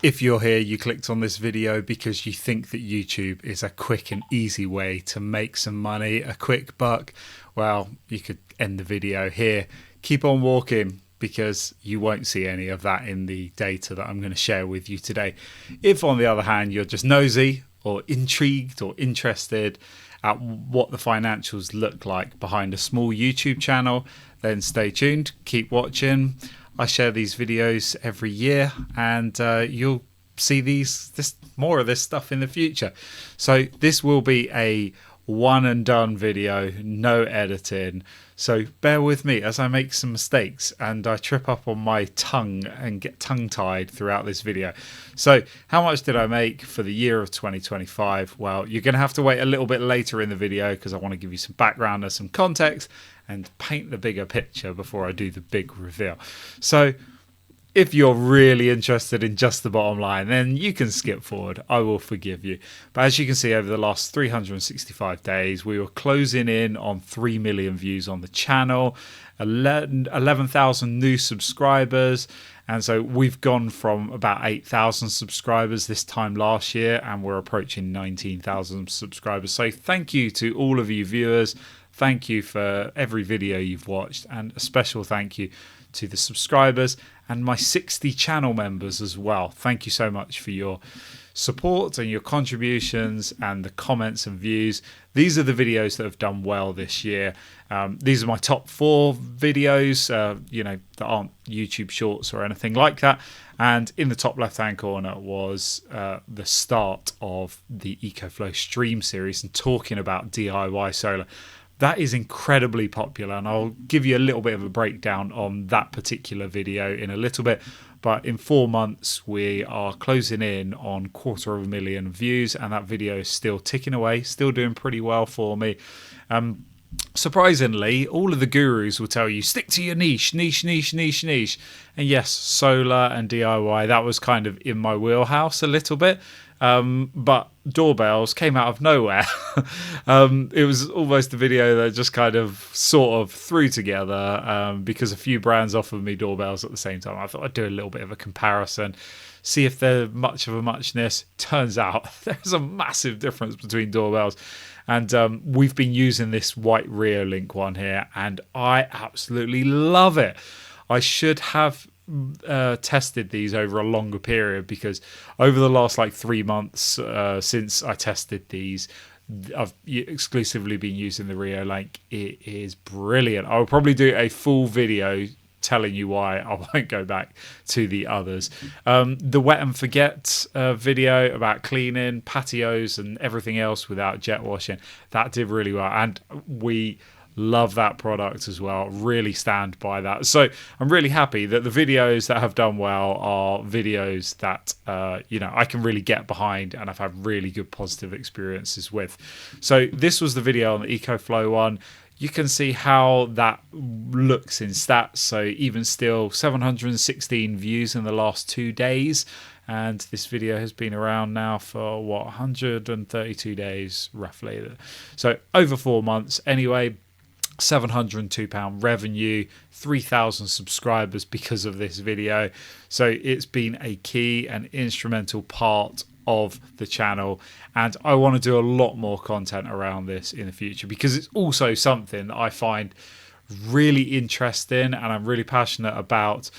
If you're here, you clicked on this video because you think that YouTube is a quick and easy way to make some money, a quick buck. Well, you could end the video here. Keep on walking because you won't see any of that in the data that I'm going to share with you today. If, on the other hand, you're just nosy or intrigued or interested at what the financials look like behind a small YouTube channel, then stay tuned, keep watching. I share these videos every year, and you'll see more of this stuff in the future. So this will be a one and done video, no editing. So bear with me as I make some mistakes and I trip up on my tongue and get tongue-tied throughout this video. So how much did I make for the year of 2025? Well, you're going to have to wait a little bit later in the video because I want to give you some background and some context and paint the bigger picture before I do the big reveal. So if you're really interested in just the bottom line, then you can skip forward. I will forgive you. But as you can see, over the last 365 days, we were closing in on 3 million views on the channel, 11,000 new subscribers. And so we've gone from about 8,000 subscribers this time last year, and we're approaching 19,000 subscribers. So thank you to all of you viewers. Thank you for every video you've watched, and a special thank you to the subscribers and my 60 channel members as well. Thank you so much for your support and your contributions and the comments and views. These are the videos that have done well this year. These are my top 4 videos, that aren't YouTube shorts or anything like that. And in the top left-hand corner was the start of the EcoFlow stream series and talking about DIY solar. That is incredibly popular, and I'll give you a little bit of a breakdown on that particular video in a little bit. But in 4 months, we are closing in on 250,000 views, and that video is still ticking away, still doing pretty well for me. Surprisingly, all of the gurus will tell you, stick to your niche. And yes, solar and DIY, that was kind of in my wheelhouse a little bit. But Doorbells came out of nowhere. It was almost a video that just kind of sort of threw together because a few brands offered me doorbells at the same time. I thought I'd do a little bit of a comparison, see if they're much of a muchness. Turns out there's a massive difference between doorbells. And we've been using this white Reolink one here, and I absolutely love it. I should have tested these over a longer period, because over the last 3 months since I tested these, I've exclusively been using the Reolink. It is brilliant. I'll probably do a full video telling you why. I won't go back to the others. The wet and forget video about cleaning patios and everything else without jet washing, that did really well, and we love that product as well. Really stand by that. So I'm really happy that the videos that have done well are videos that I can really get behind and I've had really good positive experiences with. So this was the video on the EcoFlow one. You can see how that looks in stats. So even still, 716 views in the last 2 days. And this video has been around now for 132 days roughly. So over 4 months anyway. £702 revenue, 3,000 subscribers because of this video. So it's been a key and instrumental part of the channel, and I want to do a lot more content around this in the future because it's also something that I find really interesting, and I'm really passionate about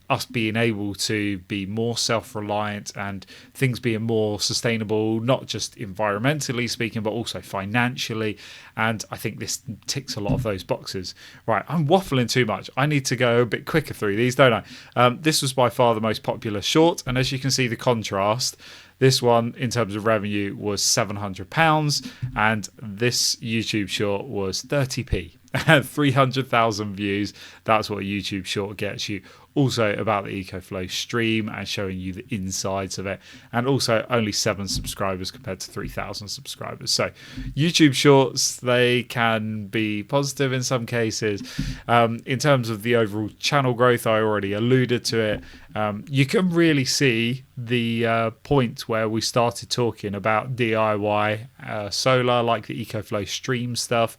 us being able to be more self-reliant and things being more sustainable, not just environmentally speaking, but also financially. And I think this ticks a lot of those boxes. Right, I'm waffling too much. I need to go a bit quicker through these, don't I? This was by far the most popular short, and as you can see the contrast, this one in terms of revenue was £700, and this YouTube short was 30p. 300,000 views. That's what a YouTube short gets you. Also about the EcoFlow stream and showing you the insides of it, and also only 7 subscribers compared to 3,000 subscribers. So YouTube shorts, they can be positive in some cases. In terms of the overall channel growth, I already alluded to it. You can really see the point where we started talking about DIY solar, like the EcoFlow stream stuff.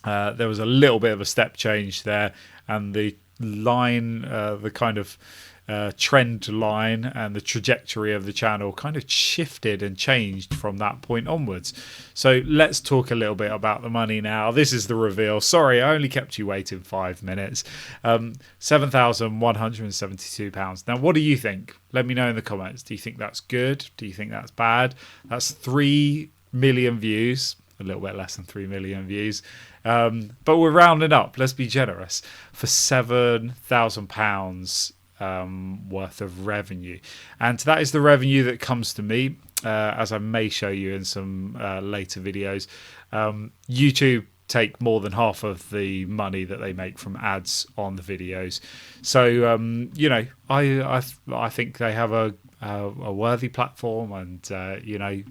There was a little bit of a step change there, and the line, the kind of trend line and the trajectory of the channel kind of shifted and changed from that point onwards. So let's talk a little bit about the money now. This is the reveal. Sorry, I only kept you waiting 5 minutes. £7,172. Now, what do you think? Let me know in the comments. Do you think that's good? Do you think that's bad? That's 3 million views, a little bit less than 3 million views. But we're rounding up, let's be generous, for £7,000 worth of revenue. And that is the revenue that comes to me, as I may show you in some later videos. YouTube take more than half of the money that they make from ads on the videos. So, you know, I think they have a worthy platform, and, you know,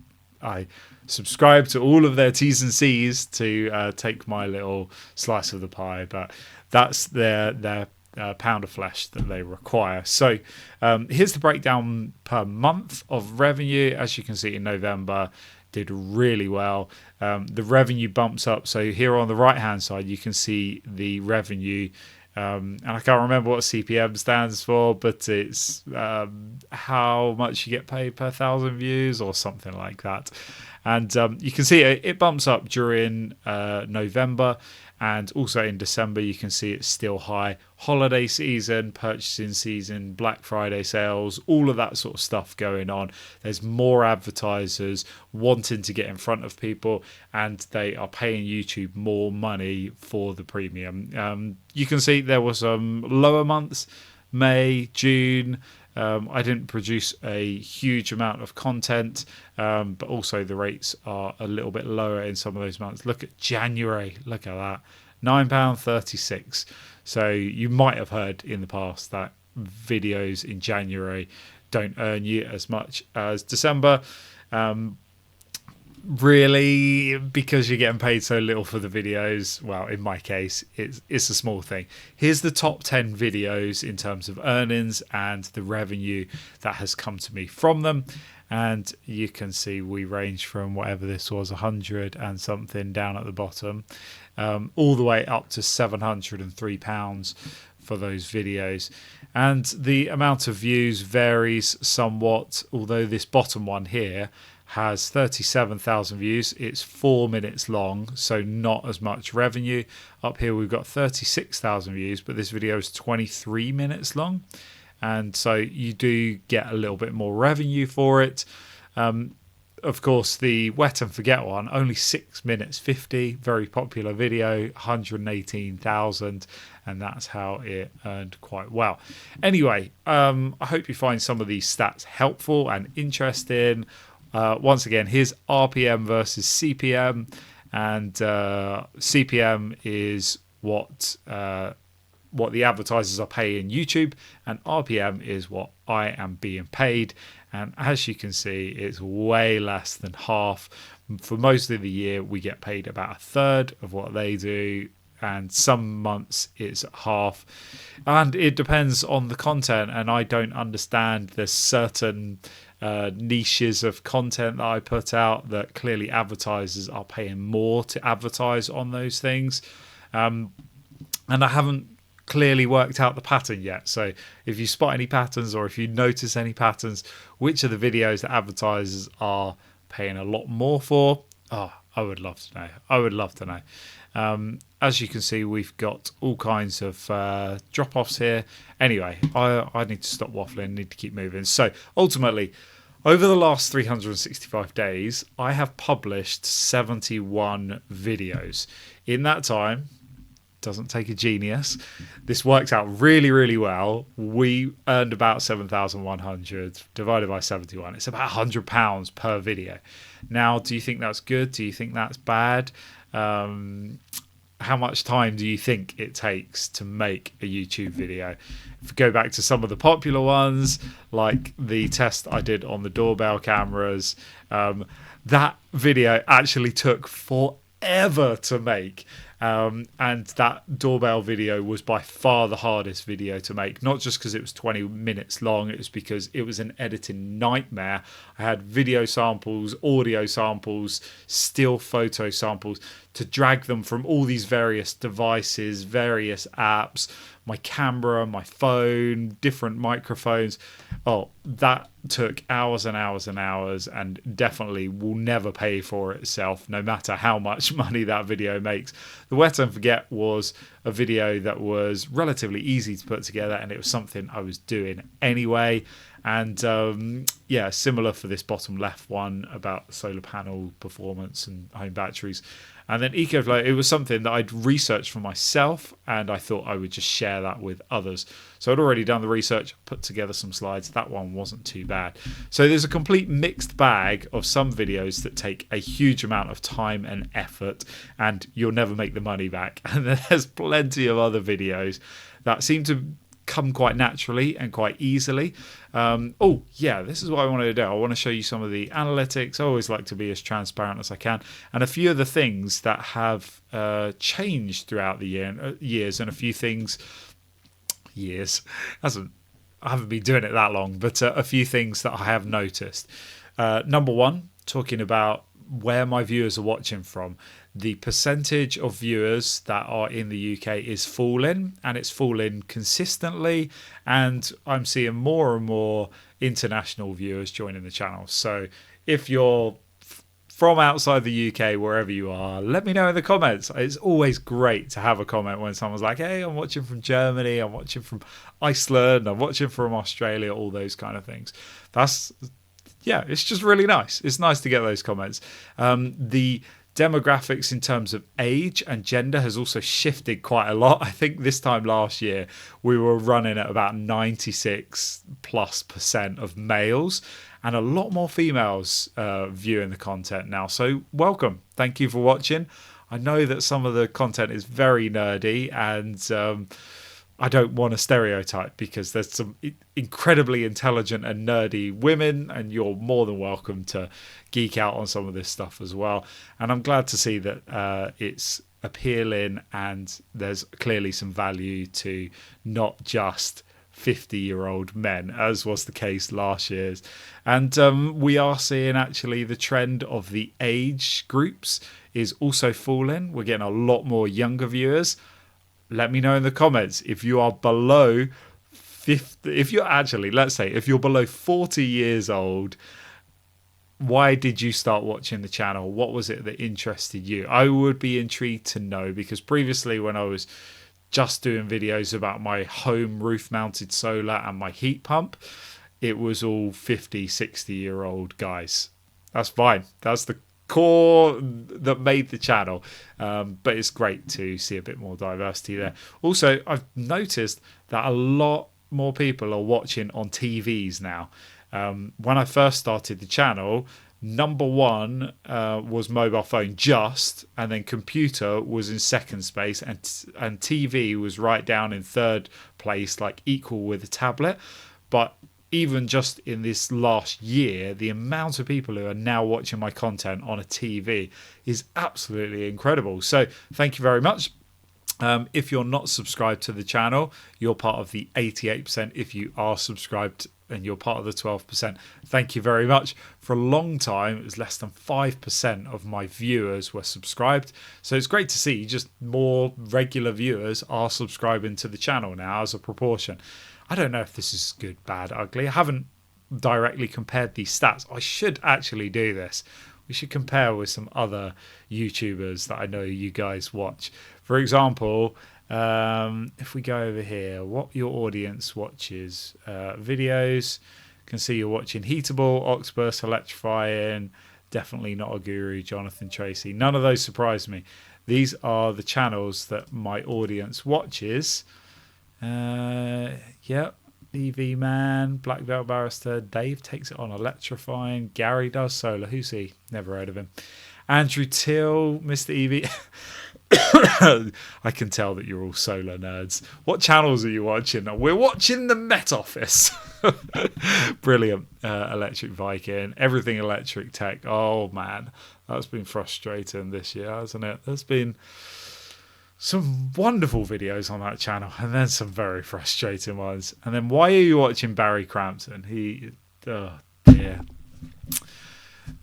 I subscribe to all of their T's and C's to take my little slice of the pie, but that's their pound of flesh that they require. So here's the breakdown per month of revenue. As you can see, in November did really well. The revenue bumps up. So here on the right hand side you can see the revenue, and I can't remember what CPM stands for, but it's how much you get paid per 1,000 views or something like that. And you can see it bumps up during November, and also in December you can see it's still high. Holiday season, purchasing season, Black Friday sales, all of that sort of stuff going on. There's more advertisers wanting to get in front of people, and they are paying YouTube more money for the premium. You can see there were some lower months, May, June. I didn't produce a huge amount of content, but also the rates are a little bit lower in some of those months. Look at January, look at that, £9.36. So you might have heard in the past that videos in January don't earn you as much as December. Really, because you're getting paid so little for the videos, well, in my case, it's a small thing. Here's the top 10 videos in terms of earnings and the revenue that has come to me from them. And you can see we range from whatever this was, 100 and something down at the bottom, all the way up to £703 for those videos. And the amount of views varies somewhat, although this bottom one here has 37,000 views. It's 4 minutes long, so not as much revenue. Up here we've got 36,000 views, but this video is 23 minutes long, and so you do get a little bit more revenue for it. Of course, the Wet and Forget one, only 6 minutes 50, very popular video, 118,000, and that's how it earned quite well. Anyway, I hope you find some of these stats helpful and interesting. Once again, here's RPM versus CPM, and CPM is what the advertisers are paying YouTube, and RPM is what I am being paid. And as you can see, it's way less than half. For most of the year, we get paid about a third of what they do, and some months it's half. And it depends on the content, and I don't understand. There's certain niches of content that I put out that clearly advertisers are paying more to advertise on those things, and I haven't clearly worked out the pattern yet. So if you spot any patterns, or if you notice any patterns, which are the videos that advertisers are paying a lot more for, I would love to know. I would love to know. As you can see, we've got all kinds of drop-offs here. Anyway, I need to stop waffling, need to keep moving. So ultimately, over the last 365 days, I have published 71 videos. In that time, doesn't take a genius, this works out really, really well. We earned about 7,100 divided by 71. It's about £100 per video. Now, do you think that's good? Do you think that's bad? How much time do you think it takes to make a YouTube video? If we go back to some of the popular ones, like the test I did on the doorbell cameras, that video actually took forever to make. And that doorbell video was by far the hardest video to make, not just because it was 20 minutes long, it was because it was an editing nightmare. I had video samples, audio samples, still photo samples to drag them from all these various devices, various apps, my camera, my phone, different microphones. Oh, that took hours and hours and hours, and definitely will never pay for itself, no matter how much money that video makes. The Wet and Forget was a video that was relatively easy to put together, and it was something I was doing anyway. And yeah, similar for this bottom left one about solar panel performance and home batteries. And then EcoFlow, it was something that I'd researched for myself, and I thought I would just share that with others. So I'd already done the research, put together some slides. That one wasn't too bad. So there's a complete mixed bag of some videos that take a huge amount of time and effort, and you'll never make the money back. And then there's plenty of other videos that seem to come quite naturally and quite easily. Oh yeah, this is what I wanted to do. I want to show you some of the analytics. I always like to be as transparent as I can, and a few of the things that have changed throughout the years, and a few things I haven't been doing it that long, but a few things that I have noticed. Number one, talking about where my viewers are watching from. The percentage of viewers that are in the UK is falling, and it's falling consistently, and I'm seeing more and more international viewers joining the channel. So if you're from outside the UK, wherever you are, let me know in the comments. It's always great to have a comment when someone's like, hey, I'm watching from Germany, I'm watching from Iceland, I'm watching from Australia, all those kind of things. Yeah, it's just really nice. It's nice to get those comments. The demographics in terms of age and gender has also shifted quite a lot. I think this time last year we were running at about 96+% of males, and a lot more females viewing the content now. So welcome. Thank you for watching. I know that some of the content is very nerdy, and I don't want to stereotype, because there's some incredibly intelligent and nerdy women, and you're more than welcome to geek out on some of this stuff as well. And I'm glad to see that it's appealing, and there's clearly some value to not just 50-year-old men, as was the case last year's. And we are seeing actually the trend of the age groups is also falling. We're getting a lot more younger viewers. Let me know in the comments if you are below 50, if you're below 40 years old, why did you start watching the channel? What was it that interested you? I would be intrigued to know, because previously when I was just doing videos about my home roof mounted solar and my heat pump, it was all 50, 60-year-old guys. That's fine. That's the core that made the channel, but it's great to see a bit more diversity there. Also, I've noticed that a lot more people are watching on TVs now. When I first started the channel, number one was mobile phone, and then computer was in second space, and TV was right down in third place, like equal with a tablet. But even just in this last year, the amount of people who are now watching my content on a TV is absolutely incredible. So thank you very much. If you're not subscribed to the channel, you're part of the 88%. If you are subscribed, and you're part of the 12%, thank you very much. For a long time, it was less than 5% of my viewers were subscribed. So it's great to see just more regular viewers are subscribing to the channel now as a proportion. I don't know if this is good, bad, ugly. I haven't directly compared these stats. I should actually do this. We should compare with some other YouTubers that I know you guys watch. For example, if we go over here, what your audience watches, videos, can see you're watching Heatable, Oxbus, Electrifying, Definitely Not a Guru, Jonathan Tracy. None of those surprise me. These are the channels that my audience watches. Yeah, EV Man, Black Belt Barrister, Dave takes it on Electrifying, Gary does solar, who's he? Never heard of him. Andrew Till, Mr. EV. I can tell that you're all solar nerds. What channels are you watching? We're watching the Met Office. Brilliant. Electric Viking, everything electric tech. Oh man, that's been frustrating this year, hasn't it? There's been some wonderful videos on that channel, and then some very frustrating ones. And then why are you watching Barry Crampton? Oh dear.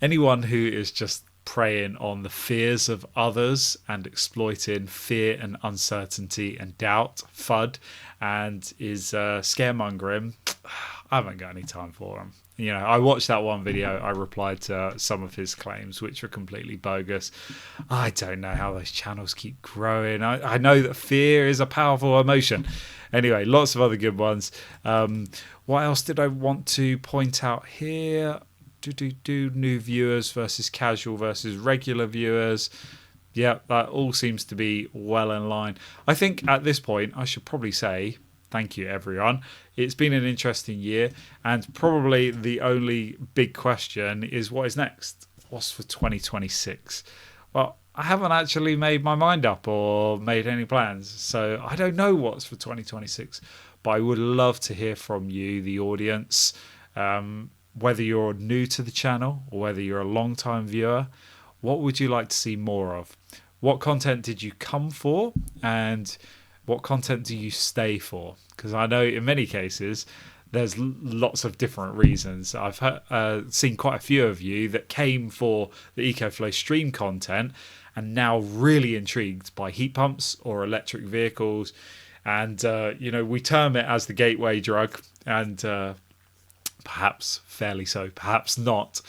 Anyone who is just preying on the fears of others and exploiting fear and uncertainty and doubt, FUD, and is scaremongering. I haven't got any time for him. You know, I watched that one video. I replied to some of his claims, which were completely bogus. I don't know how those channels keep growing. I know that fear is a powerful emotion. Anyway, lots of other good ones. What else did I want to point out here? New viewers versus casual versus regular viewers. Yeah, that all seems to be well in line. I think at this point, I should probably say thank you, everyone. It's been an interesting year, and probably the only big question is what is next? What's for 2026? Well, I haven't actually made my mind up or made any plans, so I don't know what's for 2026, but I would love to hear from you, the audience, whether you're new to the channel or whether you're a long-time viewer. What would you like to see more of? What content did you come for, and what content do you stay for? Because I know in many cases there's lots of different reasons. I've seen quite a few of you that came for the EcoFlow stream content and now really intrigued by heat pumps or electric vehicles. And, you know, we term it as the gateway drug, and perhaps fairly so, perhaps not.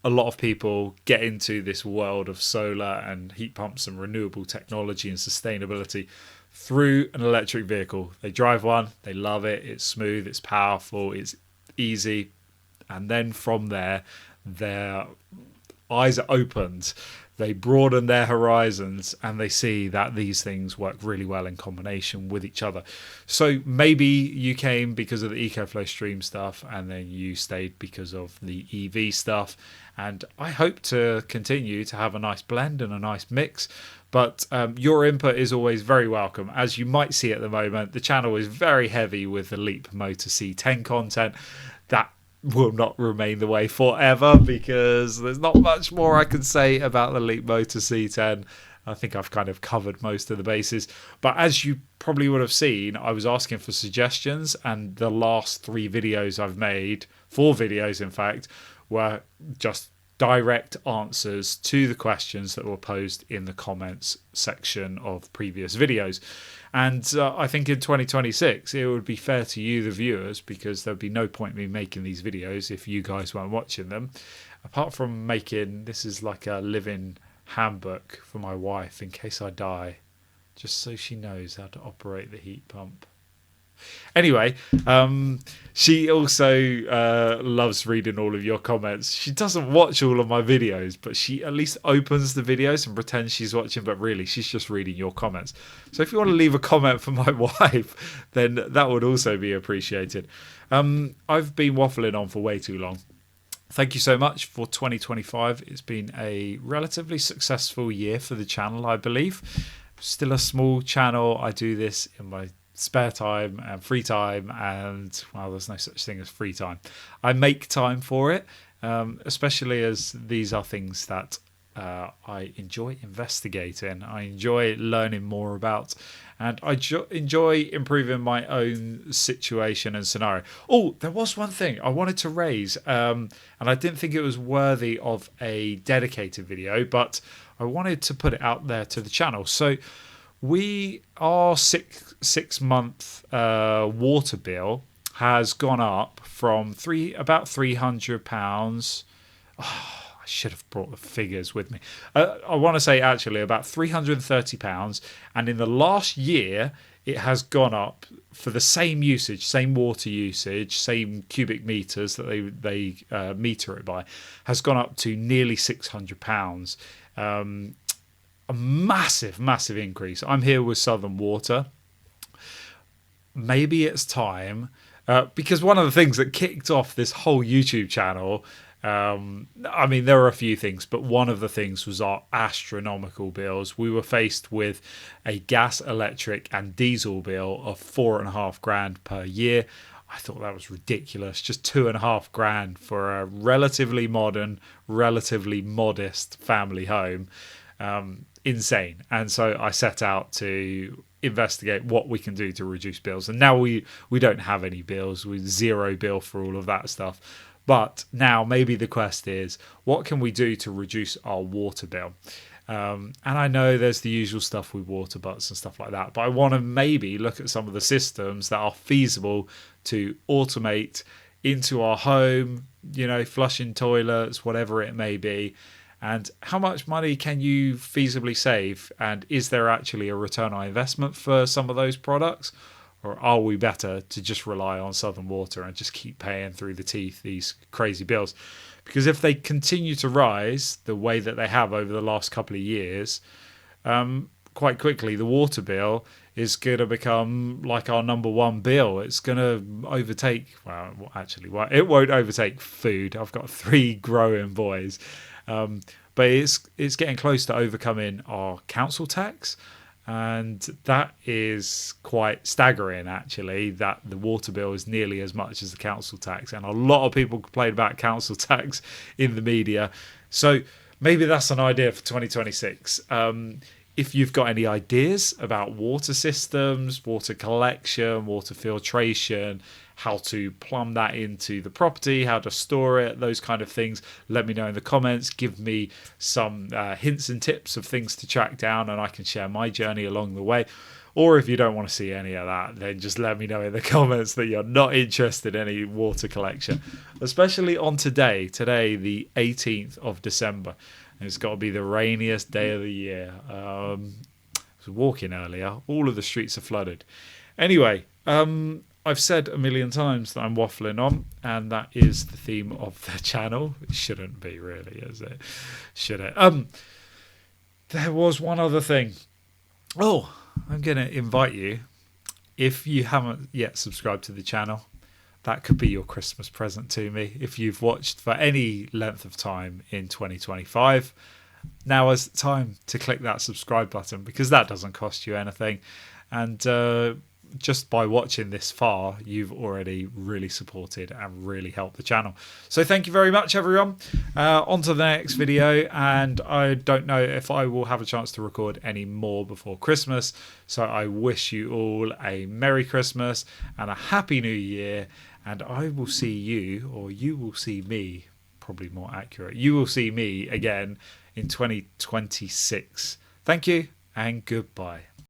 A lot of people get into this world of solar and heat pumps and renewable technology and sustainability through an electric vehicle. They drive one, they love it, it's smooth, it's powerful, it's easy, and then from there, their eyes are opened, they broaden their horizons, and they see that these things work really well in combination with each other. So maybe you came because of the EcoFlow stream stuff, and then you stayed because of the EV stuff. And I hope to continue to have a nice blend and a nice mix. But your input is always very welcome. As you might see at the moment, the channel is very heavy with the Leap Motor C10 content. That will not remain the way forever, because there's not much more I can say about the Leap Motor C10. I think I've kind of covered most of the bases. But as you probably would have seen, I was asking for suggestions, and the last 3 videos I've made, 4 videos in fact, were just direct answers to the questions that were posed in the comments section of previous videos. And I think in 2026 it would be fair to you, the viewers, because there'd be no point in me making these videos if you guys weren't watching them, apart from making, this is like a living handbook for my wife in case I die, just so she knows how to operate the heat pump. Anyway, she also loves reading all of your comments. She doesn't watch all of my videos, but she at least opens the videos and pretends she's watching, but really she's just reading your comments. So if you want to leave a comment for my wife, then that would also be appreciated. I've been waffling on for way too long. Thank you so much for 2025. It's been a relatively successful year for the channel, I believe. Still a small channel. I do this in my spare time and free time, and well, there's no such thing as free time. I make time for it, especially as these are things that I enjoy investigating, I enjoy learning more about, and I enjoy improving my own situation and scenario. Oh, there was one thing I wanted to raise, and I didn't think it was worthy of a dedicated video, but I wanted to put it out there to the channel. So our six month water bill has gone up from about £300. I should have brought the figures with me. I want to say actually about £330, and in the last year it has gone up for the same usage, same water usage, same cubic meters that they meter it by, has gone up to nearly £600. A massive increase. I'm here with Southern Water. Maybe it's time, because one of the things that kicked off this whole YouTube channel, I mean, there are a few things, but one of the things was our astronomical bills. We were faced with a gas, electric and diesel bill of $4,500 per year. I thought that was ridiculous. Just $2,500 for a relatively modern, relatively modest family home. Insane. And so I set out to investigate what we can do to reduce bills. And now we don't have any bills. We're zero bill for all of that stuff. But now maybe the quest is, what can we do to reduce our water bill? And I know there's the usual stuff with water butts and stuff like that, but I want to maybe look at some of the systems that are feasible to automate into our home, flushing toilets, whatever it may be. And how much money can you feasibly save? And is there actually a return on investment for some of those products? Or are we better to just rely on Southern Water and just keep paying through the teeth these crazy bills? Because if they continue to rise the way that they have over the last couple of years, quite quickly the water bill is going to become like our number one bill. It's going to overtake, it won't overtake food. I've got 3 growing boys. But it's getting close to overcoming our council tax. And that is quite staggering, actually, that the water bill is nearly as much as the council tax. And a lot of people complain about council tax in the media. So maybe that's an idea for 2026. If you've got any ideas about water systems, water collection, water filtration, how to plumb that into the property, how to store it, those kind of things, let me know in the comments. Give me some hints and tips of things to track down, and I can share my journey along the way. Or if you don't want to see any of that, then just let me know in the comments that you're not interested in any water collection, especially on today, the 18th of December. And it's got to be the rainiest day of the year. I was walking earlier. All of the streets are flooded. Anyway, I've said a million times that I'm waffling on, and that is the theme of the channel. It shouldn't be, really, is it? Should it? There was one other thing. Oh, I'm going to invite you. If you haven't yet subscribed to the channel, that could be your Christmas present to me. If you've watched for any length of time in 2025, now is the time to click that subscribe button, because that doesn't cost you anything. And just by watching this far, you've already really supported and really helped the channel. So thank you very much, everyone. On to the next video, and I don't know if I will have a chance to record any more before Christmas. So I wish you all a Merry Christmas and a Happy New Year, and I will see you, or you will see me, probably more accurate. You will see me again in 2026. Thank you and goodbye.